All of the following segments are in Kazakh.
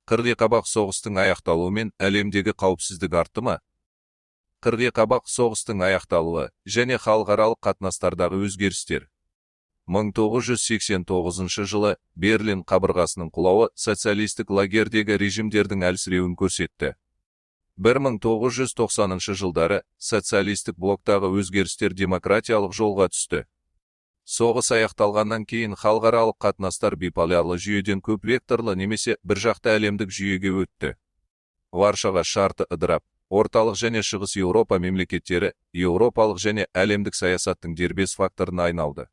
Қырғи-қабақ соғыстың аяқталуымен әлемдегі қауіпсіздік артты ма? Қырғи-қабақ соғыстың аяқталуы және халықаралық қатынастардағы өзгерістер. 1989 жылы Берлин қабырғасының құлауы социалистік лагердегі режимдердің әлсіреуін көрсетті. 1990 жылдары социалистік блоктағы өзгерістер демократиялық жолға түсті. Соғыс аяқталғаннан кейін халықаралық қатынастар биполярлы жүйеден көпвекторлы немесе біржақты әлемдік жүйеге өтті. Варшава шарты ыдырап, орталық және шығыс Еуропа мемлекеттері еуропалық және әлемдік саясаттың дербес факторына айналды.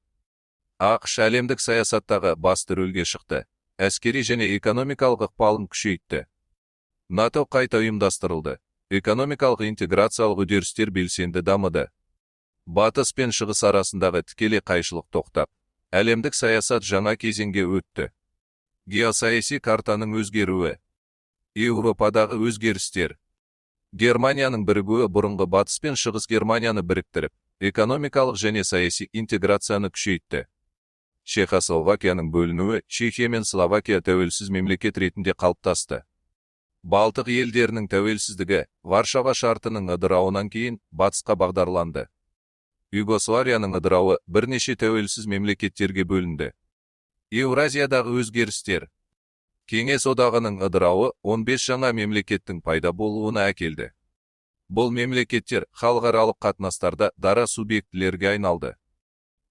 ақш әлемдік саясаттағы басты рөлге шықты, әскери және экономикалық ықпалын күшейтті. НАТО қайта ұйымдастырылды, экономикалық интеграциялық үдерістер белсенді дамыды. Батыс пен шығыс арасындағы тікелей қайшылық тоқтап, әлемдік саясат жаңа кезеңге өтті. Геосаяси картаның өзгеруі. Еуропадағы өзгерістер. Германияның бірігуі бұрынғы батыс пен шығыс Германияны біріктіріп, экономикалық және саяси интеграцияны күшейтті. Чехословакияның бөлінуі Чехия мен Словакия тәуелсіз мемлекет ретінде қалыптасты. Балтық елдерінің тәуелсіздігі Варшава шартының ыдырауынан кейін батысқа бағдарланды. Югославияның ыдырауы бірнеше тәуелсіз мемлекеттерге бөлінді. Еуразиядағы өзгерістер. Кеңес одағының ыдырауы 15 жаңа мемлекеттің пайда болуына әкелді. Бұл мемлекеттер халықаралық қатынастарда дара субъектілерге айналды.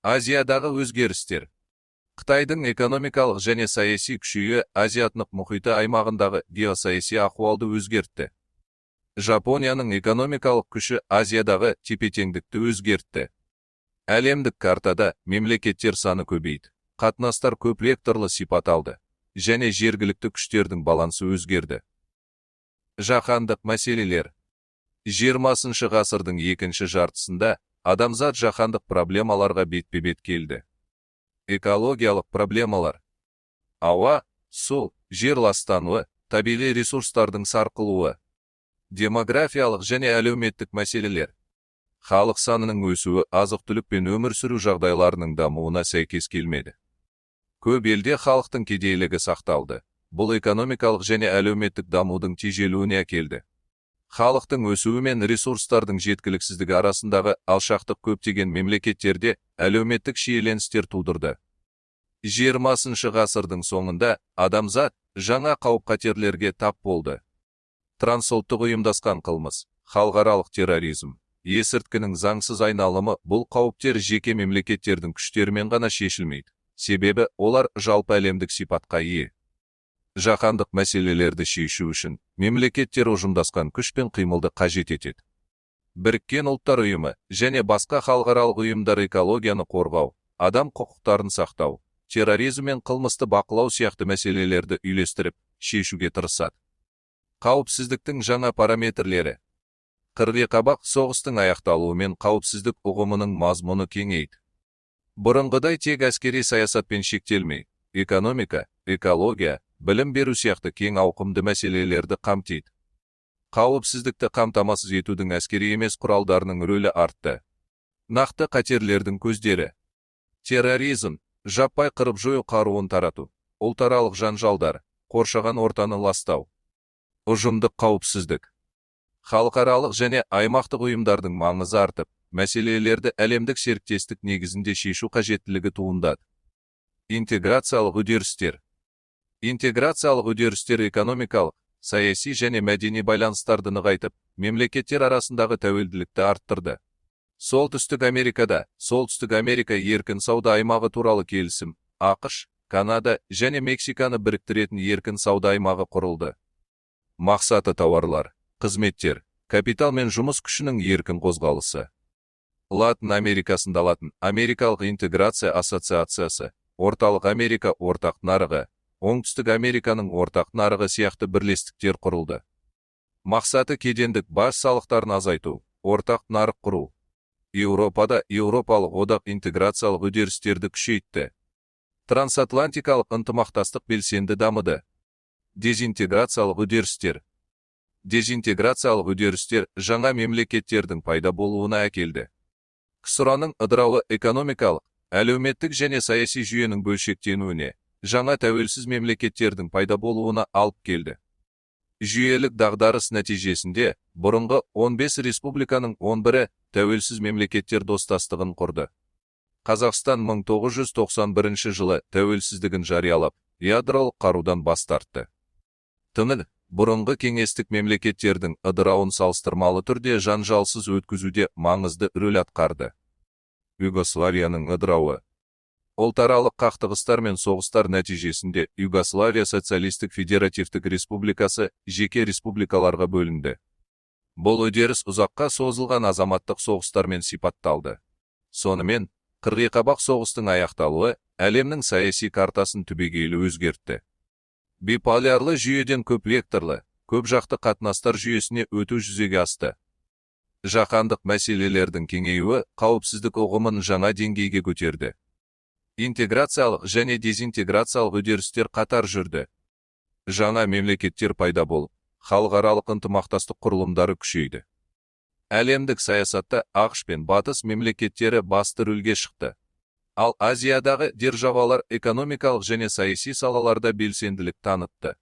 Азиядағы өзгерістер. Қытайдың экономикалық және саяси күшеюі Азия-тынық мұхиты аймағындағы геосаяси ахуалды өзгертті. Жапонияның экономикалық күші Азиядағы тепе-теңдікті өзгертті. Әлемдік картада мемлекеттер саны көбейді, қатынастар көпвекторлы сипат алды, және жергілікті күштердің балансы өзгерді. Жаһандық мәселелер. 20 ғасырдың екінші жартысында адамзат жаһандық проблемаларға бетпе-бет келді. Экологиялық проблемалар. Ауа, су, жер ластануы, табиғи ресурстардың сарқылуы. Демографиялық және әлеуметтік мәселелер. Халық санының өсуі азық-түлік пен өмір сүру жағдайларының дамуына сәйкес келмеді. Көп елде халықтың кедейлігі сақталды. Бұл экономикалық және әлеуметтік дамудың тежелуіне әкелді. Халықтың өсуі мен ресурстардың жеткіліксіздігі арасындағы алшақтық көптеген мемлекеттерде әлеуметтік шиеленістер тудырды. 20 ғасырдың соңында адамзат жаңа қауіп-қатерлерге тап болды. Трансұлттық ұйымдасқан қылмыс, халықаралық терроризм, есірткінің заңсыз айналымы, бұл қауіптер жеке мемлекеттердің күштерімен ғана шешілмейді. Себебі олар жалпы әлемдік сипатқа ие. Жаһандық мәселелерді шешу үшін мемлекеттер ұжымдасқан күш пен қимылды қажет етеді. Біріккен ұлттар ұйымы және басқа халықаралық ұйымдар экологияны қорғау, адам құқықтарын сақтау, терроризм мен қылмысты бақылау сияқты мәселелерді үйлестіріп, шешуге тырысады. Қауіпсіздіктің жаңа параметрлері. Қырғи-қабақ соғыстың аяқталуымен қауіпсіздік ұғымының мазмұны кеңейді. Бұрынғыдай тек әскери саясатпен шектелмей, экономика, экология, білім беру сияқты кең ауқымды мәселелерді қамтиды. Қауіпсіздікті қамтамасыз етудің әскери емес құралдарының рөлі артты. Нақты қатерлердің көздері. Терроризм, жаппай қырып-жою қаруын тарату, ұлтаралық жанжалдар, қоршаған ортаны ластау. Ұжымдық қауіпсіздік. Халықаралық және аймақтық ұйымдардың маңызы артып, мәселелерді әлемдік серіктестік негізінде шешу қажеттілігі туындады. Интеграциялық үдерістер. Интеграциялық үдерістер экономикалық, саяси және мәдени байланыстарды нығайтып, мемлекеттер арасындағы тәуелділікті арттырды. Солтүстік Америкада, Солтүстік Америка еркін сауда аймағы туралы келісім, ақш, Канада және Мексиканы біріктіретін еркін сауда аймағы құрылды. Мақсаты тауарлар, қызметтер, капитал мен жұмыс күшінің еркін қозғалысы. Латын Америкасында Латын Америкалық интеграция ассоциациясы, Орталық Америка ортақ нарығы, Оңтүстік Американың ортақ нарығы сияқты бірлестіктер құрылды. Мақсаты кедендік баж салықтарын азайту, ортақ нарық құру. Еуропада Еуропалық одақ интеграциялық үдерістерді күшейтті. Трансатлантикалық ынтымақтастық белсенді дамыды. Дезинтеграциялық үдерістер. Дезинтеграциялық үдерістер жаңа мемлекеттердің пайда болуына әкелді. КСР-ның ыдырауы экономикалық, әлеуметтік және саяси жүйенің бөлшектенуіне, жаңа тәуелсіз мемлекеттердің пайда болуына алып келді. Жүйелік дағдарыс нәтижесінде бұрынғы 15 республиканың 11-і тәуелсіз мемлекеттер достастығын құрды. Қазақстан 1991 жылы тәуелсіздігін жариялап, ядролық қарудан бас тартты. Тыңыл, бұрынғы кеңестік мемлекеттердің ыдырауын салыстырмалы түрде жанжалсыз өткізуде маңызды рөл атқарды. Югославияның ыдырауы. Ұлтаралық қақтығыстар мен соғыстар нәтижесінде Югославия социалистік федеративтік республикасы жеке республикаларға бөлінді. Бұл үдеріс ұзаққа созылған азаматтық соғыстармен сипатталды. Сонымен, Қырғиқабақ соғыстың аяқталуы әлемнің саяси картасын түбегейлі өзгертті. Биполярлы жүйеден көп векторлы, көп жақты қатынастар жүйесіне өту жүзеге асты. Жаһандық мәселелердің кеңеюі қауіпсіздік ұғымын жаңа деңгейге көтерді. Интеграциялық және дезинтеграциялық үдерістер қатар жүрді. Жаңа мемлекеттер пайда болып, халықаралық ынтымақтастық құрылымдары күшейді. Әлемдік саясатта ақш пен батыс мемлекеттері басты рөлге шықты. Ал Азиядағы державалар экономикалық және саяси салаларда белсенділік танытты.